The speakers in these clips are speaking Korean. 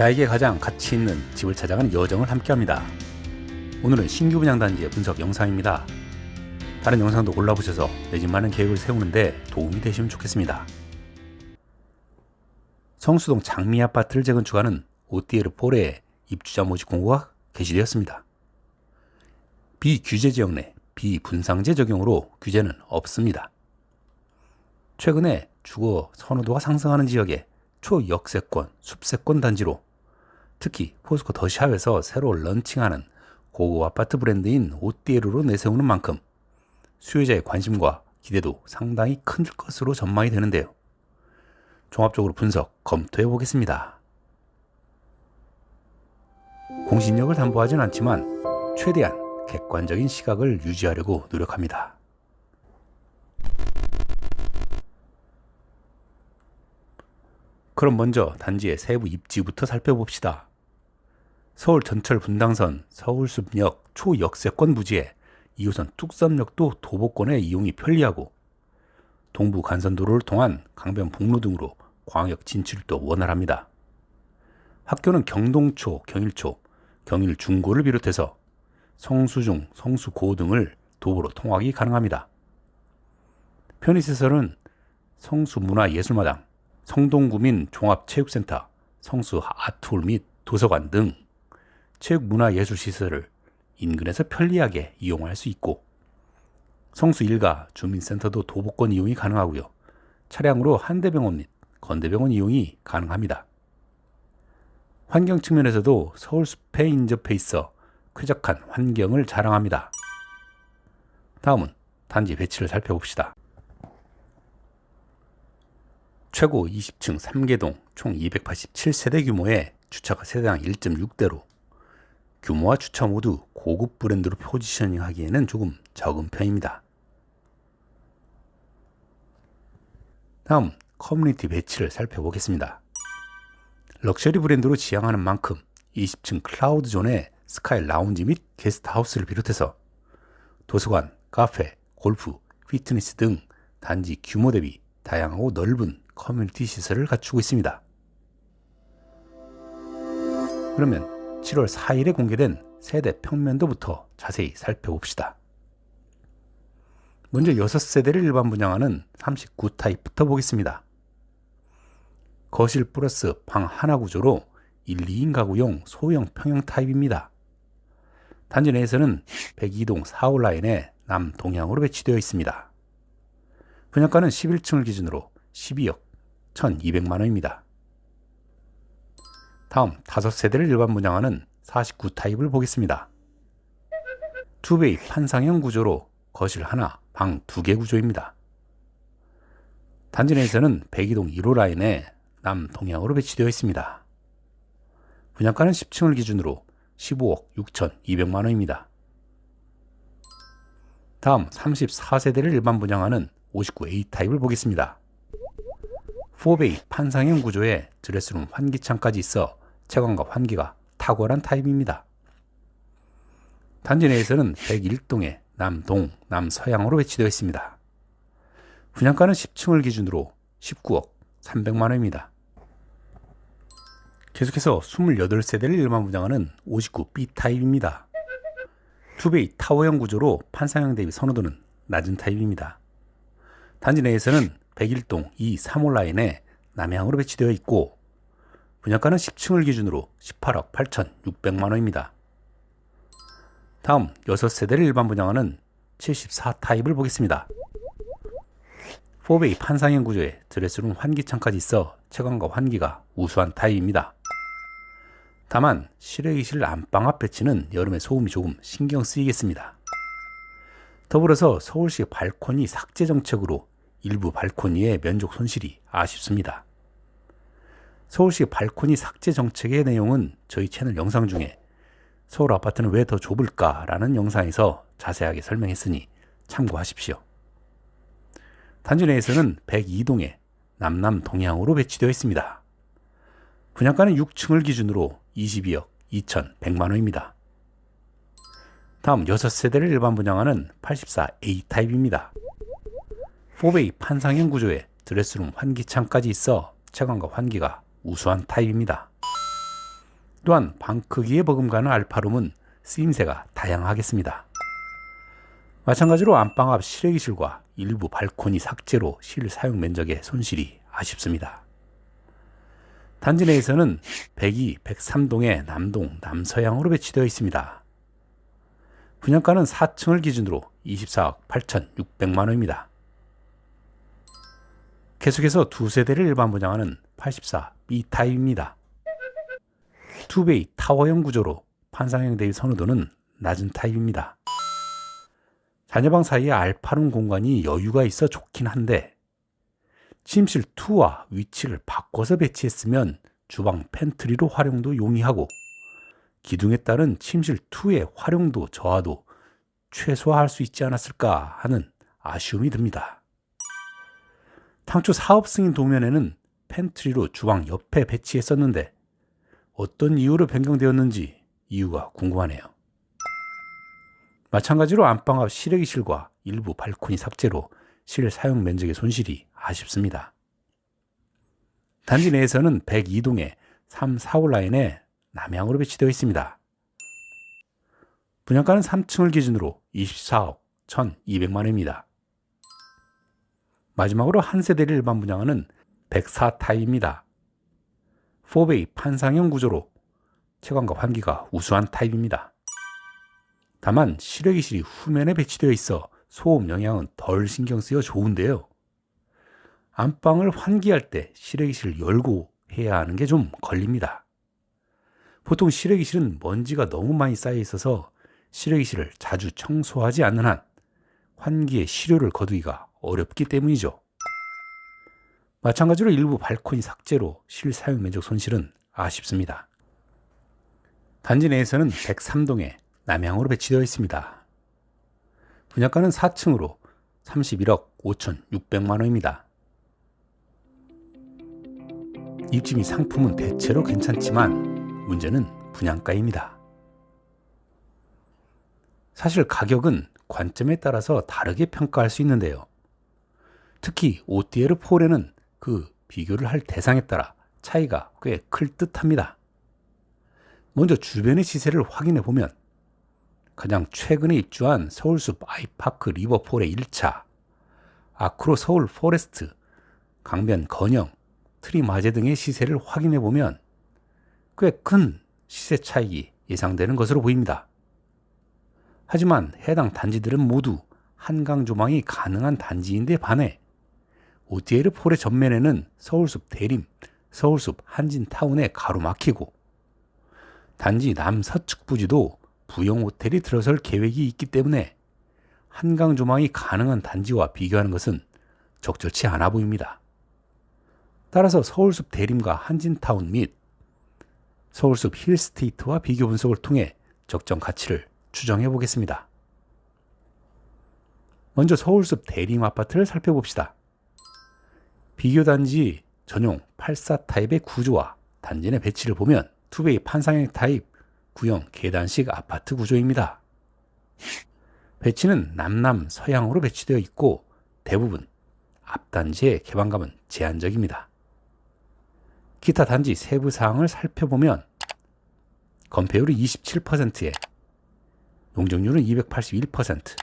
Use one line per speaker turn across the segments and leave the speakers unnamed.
나에게 가장 가치 있는 집을 찾아가는 여정을 함께합니다. 오늘은 신규 분양 단지의 분석 영상입니다. 다른 영상도 골라보셔서 내 집 마련 계획을 세우는데 도움이 되시면 좋겠습니다. 성수동 장미 아파트를 재건축하는 오띠에르 포레의 입주자 모집 공고가 게시되었습니다. 비규제 지역 내 비분상제 적용으로 규제는 없습니다. 최근에 주거 선호도가 상승하는 지역에 초역세권, 숲세권 단지로 특히 포스코 더샵에서 새로 런칭하는 고급 아파트 브랜드인 오띠에르로 내세우는 만큼 수요자의 관심과 기대도 상당히 큰 것으로 전망이 되는데요. 종합적으로 분석, 검토해 보겠습니다. 공신력을 담보하진 않지만 최대한 객관적인 시각을 유지하려고 노력합니다. 그럼 먼저 단지의 세부 입지부터 살펴봅시다. 서울 전철 분당선 서울숲역 초역세권 부지에 2호선 뚝섬역도 도보권의 이용이 편리하고 동부 간선도로를 통한 강변북로 등으로 광역 진출도 원활합니다. 학교는 경동초, 경일초, 경일중고를 비롯해서 성수중, 성수고 등을 도보로 통학이 가능합니다. 편의시설은 성수문화예술마당, 성동구민 종합체육센터, 성수 아트홀 및 도서관 등 체육문화예술시설을 인근에서 편리하게 이용할 수 있고 성수 일가 주민센터도 도보권 이용이 가능하고요. 차량으로 한대병원 및 건대병원 이용이 가능합니다. 환경 측면에서도 서울숲에 인접해 있어 쾌적한 환경을 자랑합니다. 다음은 단지 배치를 살펴봅시다. 최고 20층 3개동 총 287세대 규모의 주차가 세대당 1.6대로 규모와 주차 모두 고급 브랜드로 포지셔닝하기에는 조금 적은 편입니다. 다음 커뮤니티 배치를 살펴보겠습니다. 럭셔리 브랜드로 지향하는 만큼 20층 클라우드존에 스카이 라운지 및 게스트하우스를 비롯해서 도서관, 카페, 골프, 피트니스 등 단지 규모 대비 다양하고 넓은 커뮤니티 시설을 갖추고 있습니다. 그러면 7월 4일에 공개된 세대 평면도부터 자세히 살펴봅시다. 먼저 6세대를 일반 분양하는 39타입부터 보겠습니다. 거실 플러스 방 하나 구조로 1, 2인 가구용 소형 평형 타입입니다. 단지 내에서는 102동 4호 라인에 남동향으로 배치되어 있습니다. 분양가는 11층을 기준으로 12억 1,200만 원입니다. 다음 5세대를 일반 분양하는 49타입을 보겠습니다. 투베이 판상형 구조로 거실 하나, 방 2개 구조입니다. 단지 내에서는 102동 1호 라인에 남동향으로 배치되어 있습니다. 분양가는 10층을 기준으로 15억 6,200만 원입니다. 다음 34세대를 일반 분양하는 59A 타입을 보겠습니다. 4베이 판상형 구조에 드레스룸 환기창까지 있어 채광과 환기가 탁월한 타입입니다. 단지 내에서는 101동에 남동, 남서향으로 배치되어 있습니다. 분양가는 10층을 기준으로 19억 300만 원입니다. 계속해서 28세대를 일반 분양하는 59B 타입입니다. 2베이 타워형 구조로 판상형 대비 선호도는 낮은 타입입니다. 단지 내에서는 101동 2, 3호 라인에 남향으로 배치되어 있고 분양가는 10층을 기준으로 18억 8,600만 원입니다. 다음 6세대를 일반 분양하는 74타입을 보겠습니다. 4베이 판상형 구조에 드레스룸 환기창까지 있어 채광과 환기가 우수한 타입입니다. 다만 실외기실 안방 앞 배치는 여름에 소음이 조금 신경 쓰이겠습니다. 더불어서 서울시 발코니 삭제 정책으로 일부 발코니의 면적 손실이 아쉽습니다. 서울시 발코니 삭제 정책의 내용은 저희 채널 영상 중에 서울 아파트는 왜 더 좁을까? 라는 영상에서 자세하게 설명했으니 참고하십시오. 단지 내에서는 102동에 남남 동향으로 배치되어 있습니다. 분양가는 6층을 기준으로 22억 2,100만 원입니다. 다음 6세대를 일반 분양하는 84A 타입입니다. 4베이 판상형 구조에 드레스룸 환기창까지 있어 채광과 환기가 우수한 타입입니다. 또한 방 크기에 버금가는 알파룸은 쓰임새가 다양하겠습니다. 마찬가지로 안방 앞 실외기실과 일부 발코니 삭제로 실 사용 면적의 손실이 아쉽습니다. 단지 내에서는 102, 103동의 남동, 남서향으로 배치되어 있습니다. 분양가는 4층을 기준으로 24억 8,600만 원입니다. 계속해서 두 세대를 일반 분양하는 84 B타입입니다. 투베이 타워형 구조로 판상형 대비 선호도는 낮은 타입입니다. 자녀방 사이에 알파룸 공간이 여유가 있어 좋긴 한데 침실 2와 위치를 바꿔서 배치했으면 주방 팬트리로 활용도 용이하고 기둥에 따른 침실 2의 활용도 저하도 최소화할 수 있지 않았을까 하는 아쉬움이 듭니다. 당초 사업 승인 도면에는 팬트리로 주방 옆에 배치했었는데 어떤 이유로 변경되었는지 이유가 궁금하네요. 마찬가지로 안방 앞 실외기실과 일부 발코니 삭제로 실 사용 면적의 손실이 아쉽습니다. 단지 내에서는 102동의 3, 4호 라인에 남향으로 배치되어 있습니다. 분양가는 3층을 기준으로 24억 1,200만 원입니다. 마지막으로 한 세대를 일반 분양하는 104 타입입니다. 4베이 판상형 구조로 채광과 환기가 우수한 타입입니다. 다만 실외기실이 후면에 배치되어 있어 소음 영향은 덜 신경 쓰여 좋은데요. 안방을 환기할 때 실외기실을 열고 해야 하는 게 좀 걸립니다. 보통 실외기실은 먼지가 너무 많이 쌓여 있어서 실외기실을 자주 청소하지 않는 한 환기의 실효를 거두기가 어렵기 때문이죠. 마찬가지로 일부 발코니 삭제로 실 사용 면적 손실은 아쉽습니다. 단지 내에서는 103동에 남향으로 배치되어 있습니다. 분양가는 4층으로 31억 5,600만 원입니다. 입지 및 상품은 대체로 괜찮지만 문제는 분양가입니다. 사실 가격은 관점에 따라서 다르게 평가할 수 있는데요. 특히 OTL 폴에는 그 비교를 할 대상에 따라 차이가 꽤 클 듯합니다. 먼저 주변의 시세를 확인해 보면 가장 최근에 입주한 서울숲 아이파크 리버폴의 1차, 아크로 서울 포레스트, 강변 건영, 트리마제 등의 시세를 확인해 보면 꽤 큰 시세 차익이 예상되는 것으로 보입니다. 하지만 해당 단지들은 모두 한강 조망이 가능한 단지인데 반해 OTL 폴의 전면에는 서울숲 대림, 서울숲 한진타운에 가로막히고 단지 남서측 부지도 부영 호텔이 들어설 계획이 있기 때문에 한강 조망이 가능한 단지와 비교하는 것은 적절치 않아 보입니다. 따라서 서울숲 대림과 한진타운 및 서울숲 힐스테이트와 비교 분석을 통해 적정 가치를 추정해 보겠습니다. 먼저 서울숲 대림 아파트를 살펴봅시다. 비교 단지 전용 84 타입의 구조와 단지 내 배치를 보면 투베이 판상형 타입 구형 계단식 아파트 구조입니다. 배치는 남남 서향으로 배치되어 있고 대부분 앞단지의 개방감은 제한적입니다. 기타 단지 세부 사항을 살펴보면 건폐율이 27%에 용적률은 281%,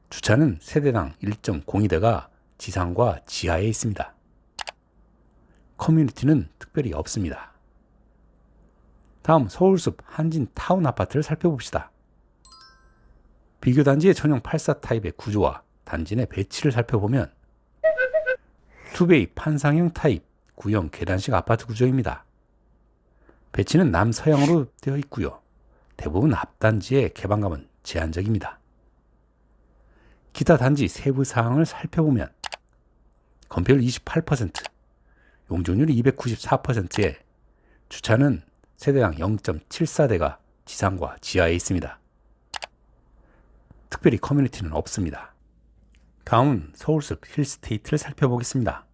주차는 세대당 1.02대가 지상과 지하에 있습니다. 커뮤니티는 특별히 없습니다. 다음 서울숲 한진타운 아파트를 살펴봅시다. 비교 단지의 전용 84 타입의 구조와 단지 내 배치를 살펴보면 투베이 판상형 타입 구형 계단식 아파트 구조입니다. 배치는 남서향으로 되어 있고요. 대부분 앞단지의 개방감은 제한적입니다. 기타 단지 세부 사항을 살펴보면 건폐율 28%, 용적률이 294%에 주차는 세대당 0.74대가 지상과 지하에 있습니다. 특별히 커뮤니티는 없습니다. 다음은 서울숲 힐스테이트를 살펴보겠습니다.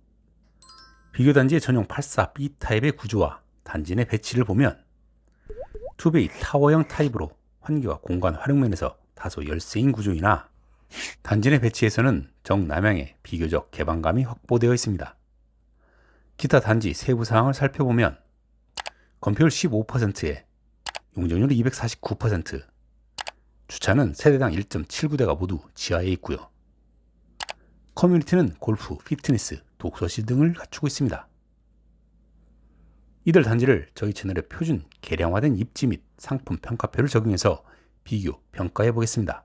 비교 단지의 전용 84 B타입의 구조와 단지 내 배치를 보면 투베이 타워형 타입으로 환기와 공간 활용면에서 다소 열세인 구조이나 단지 내 배치에서는 정남향에 비교적 개방감이 확보되어 있습니다. 기타 단지 세부 사항을 살펴보면 건폐율 15%에 용적률 249%, 주차는 세대당 1.79대가 모두 지하에 있고요. 커뮤니티는 골프, 피트니스, 독서실 등을 갖추고 있습니다. 이들 단지를 저희 채널의 표준 개량화된 입지 및 상품 평가표를 적용해서 비교, 평가해 보겠습니다.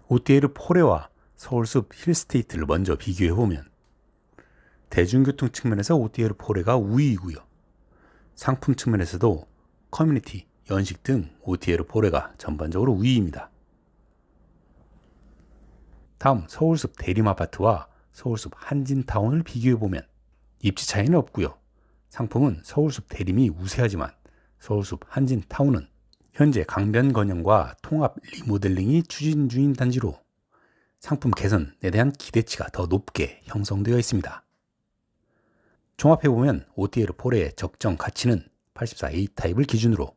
오티에르 포레와 서울숲 힐스테이트를 먼저 비교해 보면 대중교통 측면에서 오티에르 포레가 우위이고요. 상품 측면에서도 커뮤니티, 연식 등 오티에르 포레가 전반적으로 우위입니다. 다음 서울숲 대림아파트와 서울숲 한진타운을 비교해 보면 입지 차이는 없고요. 상품은 서울숲 대림이 우세하지만 서울숲 한진타운은 현재 강변 건영과 통합 리모델링이 추진 중인 단지로 상품 개선에 대한 기대치가 더 높게 형성되어 있습니다. 종합해보면 오티에르 포레의 적정 가치는 84A 타입을 기준으로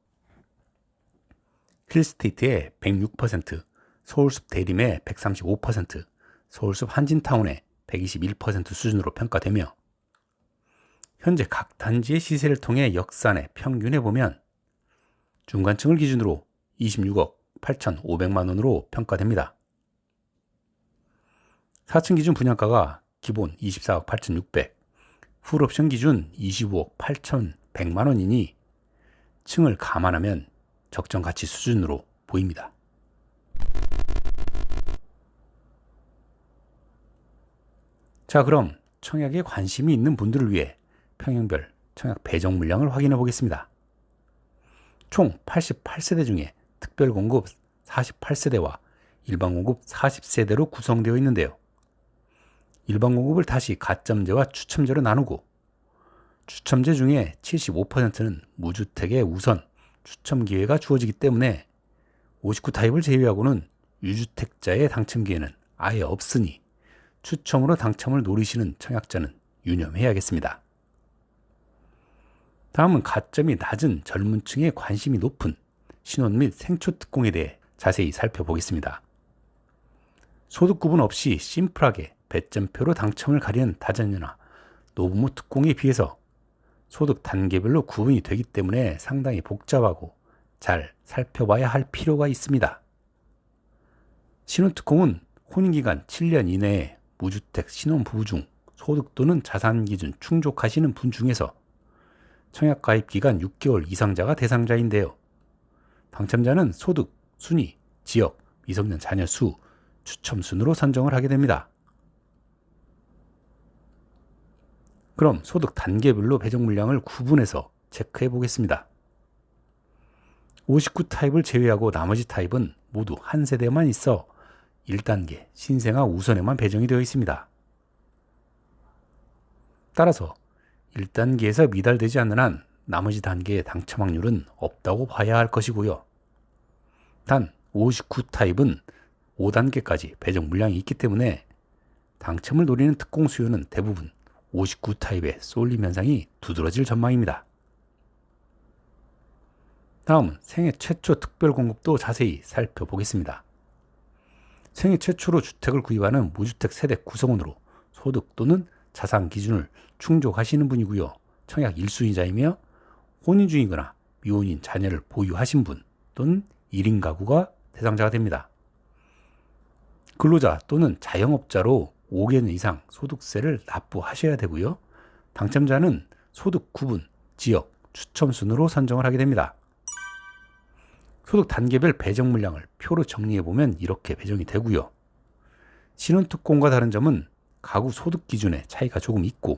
힐스테이트의 106%, 서울숲 대림의 135%, 서울숲 한진타운의 121% 수준으로 평가되며 현재 각 단지의 시세를 통해 역산해 평균해보면 중간층을 기준으로 26억 8,500만 원으로 평가됩니다. 4층 기준 분양가가 기본 24억 8,600, 풀옵션 기준 25억 8,100만 원이니 층을 감안하면 적정 가치 수준으로 보입니다. 자, 그럼 청약에 관심이 있는 분들을 위해 평형별 청약 배정 물량을 확인해 보겠습니다. 총 88세대 중에 특별 공급 48세대와 일반 공급 40세대로 구성되어 있는데요. 일반 공급을 다시 가점제와 추첨제로 나누고 추첨제 중에 75%는 무주택의 우선 추첨 기회가 주어지기 때문에 59 타입을 제외하고는 유주택자의 당첨 기회는 아예 없으니 추첨으로 당첨을 노리시는 청약자는 유념해야겠습니다. 다음은 가점이 낮은 젊은 층에 관심이 높은 신혼 및 생초 특공에 대해 자세히 살펴보겠습니다. 소득 구분 없이 심플하게 배점표로 당첨을 가리는 다자녀나 노부모 특공에 비해서 소득 단계별로 구분이 되기 때문에 상당히 복잡하고 잘 살펴봐야 할 필요가 있습니다. 신혼특공은 혼인기간 7년 이내에 무주택 신혼부부 중 소득 또는 자산 기준 충족하시는 분 중에서 청약 가입 기간 6개월 이상자가 대상자인데요. 당첨자는 소득, 순위, 지역, 미성년 자녀 수, 추첨 순으로 선정을 하게 됩니다. 그럼 소득 단계별로 배정 물량을 구분해서 체크해 보겠습니다. 59 타입을 제외하고 나머지 타입은 모두 한 세대만 있어 1단계 신생아 우선에만 배정이 되어 있습니다. 따라서 1단계에서 미달되지 않는 한 나머지 단계의 당첨 확률은 없다고 봐야 할 것이고요. 단 59 타입은 5단계까지 배정 물량이 있기 때문에 당첨을 노리는 특공 수요는 대부분 59 타입의 쏠림 현상이 두드러질 전망입니다. 다음은 생애 최초 특별 공급도 자세히 살펴보겠습니다. 생애 최초로 주택을 구입하는 무주택 세대 구성원으로 소득 또는 자산 기준을 충족하시는 분이고요. 청약 1순위자이며 혼인 중이거나 미혼인 자녀를 보유하신 분 또는 1인 가구가 대상자가 됩니다. 근로자 또는 자영업자로 5개년 이상 소득세를 납부하셔야 되고요. 당첨자는 소득 구분, 지역, 추첨 순으로 선정을 하게 됩니다. 소득 단계별 배정 물량을 표로 정리해보면 이렇게 배정이 되고요. 신혼특공과 다른 점은 가구 소득 기준에 차이가 조금 있고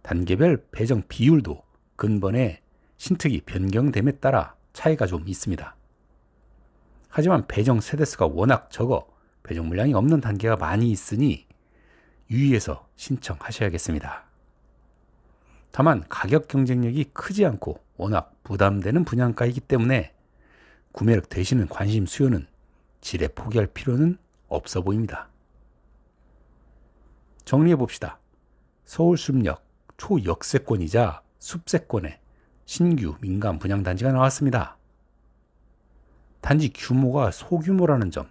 단계별 배정 비율도 근본의 신특이 변경됨에 따라 차이가 좀 있습니다. 하지만 배정 세대수가 워낙 적어 배정 물량이 없는 단계가 많이 있으니 유의해서 신청하셔야겠습니다. 다만 가격 경쟁력이 크지 않고 워낙 부담되는 분양가이기 때문에 구매력 되시는 관심 수요는 지레 포기할 필요는 없어 보입니다. 정리해 봅시다. 서울숲역 초역세권이자 숲세권의 신규 민간 분양단지가 나왔습니다. 단지 규모가 소규모라는 점,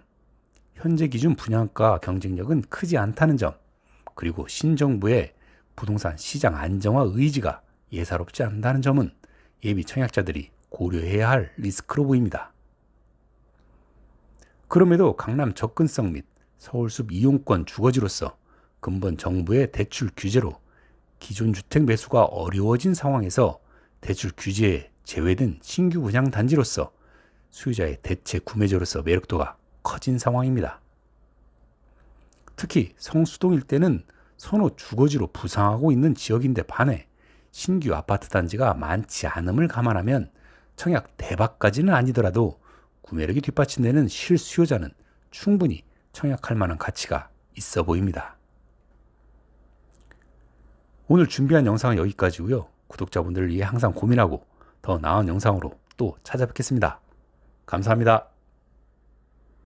현재 기준 분양가 경쟁력은 크지 않다는 점, 그리고 신정부의 부동산 시장 안정화 의지가 예사롭지 않다는 점은 예비 청약자들이 고려해야 할 리스크로 보입니다. 그럼에도 강남 접근성 및 서울숲 이용권 주거지로서 근본 정부의 대출 규제로 기존 주택 매수가 어려워진 상황에서 대출 규제에 제외된 신규 분양 단지로서 수요자의 대체 구매자로서 매력도가 커진 상황입니다. 특히 성수동 일대는 선호 주거지로 부상하고 있는 지역인데 반해 신규 아파트 단지가 많지 않음을 감안하면 청약 대박까지는 아니더라도 구매력이 뒷받침되는 실수요자는 충분히 청약할 만한 가치가 있어 보입니다. 오늘 준비한 영상은 여기까지고요. 구독자분들을 위해 항상 고민하고 더 나은 영상으로 또 찾아뵙겠습니다. 감사합니다.